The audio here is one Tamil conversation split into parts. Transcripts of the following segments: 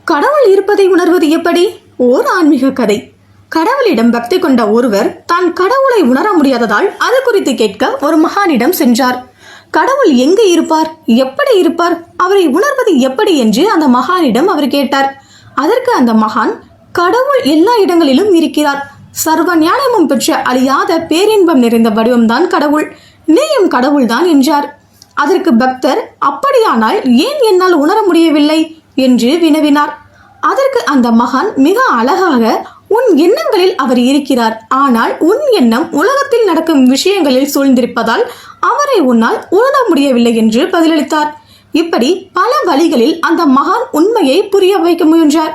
கடவுள் இருப்பதை உணர்வது எப்படி? ஓர் ஆன்மீக கதை. கடவுளிடம் பக்தி கொண்ட ஒருவர் தான் கடவுளை உணர முடியாததால் அது குறித்து கேட்க ஒரு மகானிடம் சென்றார். கடவுள் எங்கு இருப்பார், எப்படி இருப்பார், அவரை உணர்வது எப்படி என்று அந்த மகானிடம் அவர் கேட்டார். அதற்கு அந்த மகான், கடவுள் எல்லா இடங்களிலும் இருக்கிறார், சர்வ ஞானமும் பெற்ற அழியாத பேரின்பம் நிறைந்த வடிவம்தான் கடவுள், நீயும் கடவுள்தான் என்றார். அதற்கு பக்தர், அப்படியானால் ஏன் என்னால் உணர முடியவில்லை என்று வினவினார். அதற்கு அந்த மகான் மிக அழகாக, உன் எண்ணங்களில் அவர் இருக்கிறார், ஆனால் உன் எண்ணம் உலகத்தில் நடக்கும் விஷயங்களில் சூழ்ந்திருப்பதால் அவரை உன்னால் உணர முடியவில்லை என்று பதிலளித்தார். இப்படி பல வழிகளில் அந்த மகான் உண்மையை புரிய வைக்க முயன்றார்.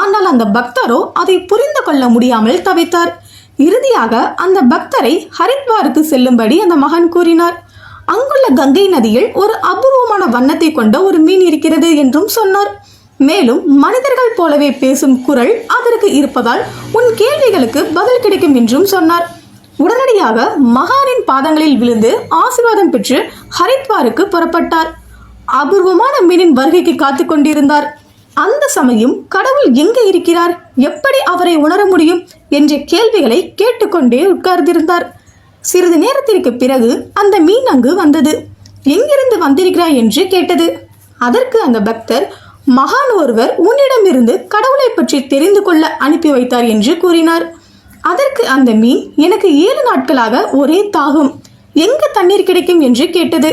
ஆனால் அந்த பக்தரோ அதை புரிந்து கொள்ள முடியாமல் தவித்தார். இறுதியாக அந்த பக்தரை ஹரித்வாருக்கு செல்லும்படி அந்த மகான் கூறினார். அங்குள்ள கங்கை நதியில் ஒரு அபூர்வமான வண்ணத்தை கொண்ட ஒரு மீன் இருக்கிறது என்றும் சொன்னார். மேலும் மனிதர்கள் போலவே பேசும் குரல் அதற்கு இருப்பதால் உன் கேள்விகளுக்கு பதில் கிடைக்கும் என்றும் சொன்னார். உடனடியாக மகானின் பாதங்களில் விழுந்து ஆசீர்வாதம் பெற்று ஹரித்வாருக்கு புறப்பட்டார். அபூர்வமான மீனின் வருகைக்கு காத்து கொண்டிருந்தார். அந்த சமயம் கடவுள் எங்கே இருக்கிறார், எப்படி அவரை உணர முடியும் என்ற கேள்விகளை கேட்டுக்கொண்டே உட்கார்ந்திருந்தார். சிறிது நேரத்திற்கு பிறகு அந்த மீன் அங்கு வந்தது. எங்கிருந்து வந்திருக்கிறாய் என்று கேட்டது. அதற்கு அந்த பக்தர், மகான் ஒருவர் உன்னிடமிருந்து கடவுளை பற்றி தெரிந்து கொள்ள அனுப்பி வைத்தார் என்று கூறினார். அதற்கு அந்த மீன், எனக்கு 7 நாட்களாக ஒரே தாகம், எங்கு தண்ணீர் கிடைக்கும் என்று கேட்டது.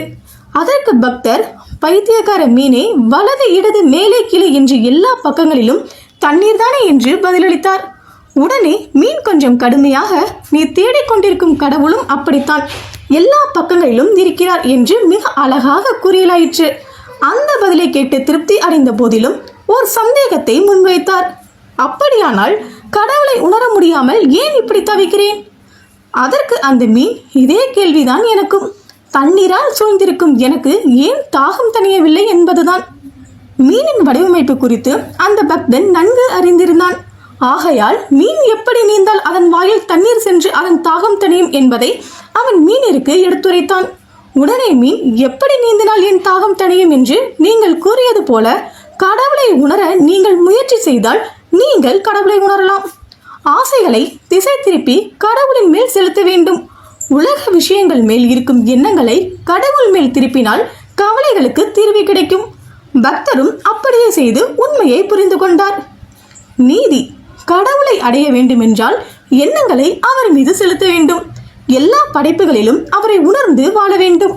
அதற்கு பக்தர், பைத்தியக்கார மீனே, வலது இடது மேலே கீழே என்று எல்லா பக்கங்களிலும் தண்ணீர் தானே என்று பதிலளித்தார். உடனே மீன் கொஞ்சம் கடுமையாக, நீ தேடிக்கொண்டிருக்கும் கடவுளும் அப்படித்தான், எல்லா பக்கங்களிலும் இருக்கிறார் என்று மிக அழகாக கூறியலாயிற்று. அந்த பதிலை கேட்டு திருப்தி அடைந்த போதிலும் ஒரு சந்தேகத்தை முன்வைத்தார். அப்படியானால் கடவுளை உணர முடியாமல் ஏன் இப்படி தவிக்கிறேன்? அதற்கு அந்த மீன், இதே கேள்விதான் எனக்கும், தண்ணீரால் சூழ்ந்திருக்கும் எனக்கு ஏன் தாகம் தணியவில்லை என்பதுதான். மீனின் வடிவமைப்பு குறித்து அந்த பக்தன் நன்கு அறிந்திருந்தான். ஆகையால் மீன் எப்படி நீந்தால் அதன் வாயில் தண்ணீர் சென்று அதன் தாகம் தணியும் என்பதை அவன் மீனிற்கு எடுத்துரைத்தான். உடனே மீன், எப்படி நீந்தினால் என் தாகம் தணியும் என்று நீங்கள் கூறியது போல கடவுளை உணர நீங்கள் முயற்சி செய்தால் நீங்கள் கடவுளை உணரலாம். ஆசைகளை திசை திருப்பி கடவுளின் மேல் செலுத்த வேண்டும். உலக விஷயங்கள் மேல் இருக்கும் எண்ணங்களை கடவுள் மேல் திருப்பினால் கவலைகளுக்கு தீர்வு கிடைக்கும். பக்தரும் அப்படியே செய்து உண்மையை புரிந்து கொண்டார். நீதி, கடவுளை அடைய வேண்டுமென்றால் எண்ணங்களை அவர் மீது செலுத்த வேண்டும். எல்லா படைப்புகளிலும் அவரை உணர்ந்து வாழ வேண்டும்.